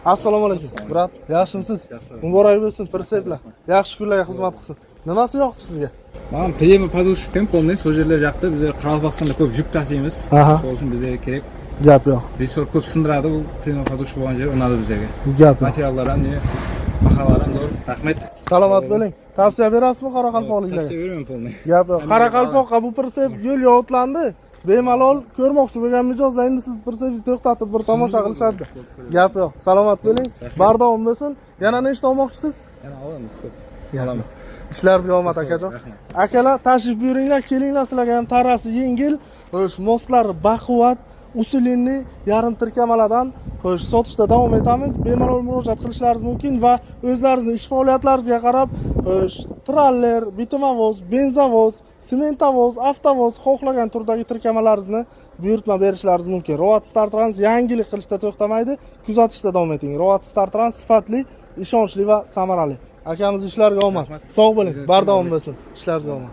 Assalomu alaykum. Brat, yaxshimisiz? Muborak bo'lsin, Perseplar. Yaxshi kunlarga xizmat qilsin. Nimasi yoqdi sizga? Mana prima podushkam polniy so'jirlar yoqdi. Biz Qoraqalpog'istonda ko'p yuk tashiymiz. Shuning uchun bizga kerak. Gap yo'q. Resurs ko'p sindiradi bu prima podushka bo'lgan joy unadi bizga. Gap yo'q. Materiallar ham, baholar ham zo'r. Rahmat. Salomat bo'ling. Tavsiya berasizmi Qoraqalpoqliklarga? Tavsiya beraman polniy. Gap yo'q. Qoraqalpoqqa bu Persep yo'l yo'tlandi. Bemalol ko'rmoqchi bo'lgan mijozlar endi siz Persepni to'xtatib bir tomosha qilishadi. Gap yo'q. Salomat bo'ling. Bardavom bo'lsin. Yana nechta olmoqchisiz? Yana olamiz ko'p. Olamiz. Ishlaringizga omad akajon. Akalar tashrif buyuringlar, kelinglar, sizlarga ham tarasi yengil, xo'sh, moslar baquvvat, usulinli yarim tirkamalardan xo'sh sotishda davom etamiz. Bemalol murojaat qilishlaringiz mumkin va o'zlaringizning ish faoliyatlaringizga qarab, xo'sh, traller, bitumovoz, benzavoz, sementavoz, avtovoz xohlagan turdagi tirkamalaringizni buyurtma berishlaringiz mumkin. Roat Startrans yangilik qilishda to'xtamaydi, kuzatishda davom eting. Roat Startrans sifatli, ishonchli va samarali. Akamiz ishlariga omad. Sog' bo'ling, bardavom bo'lsin. Ishlaringizga omad.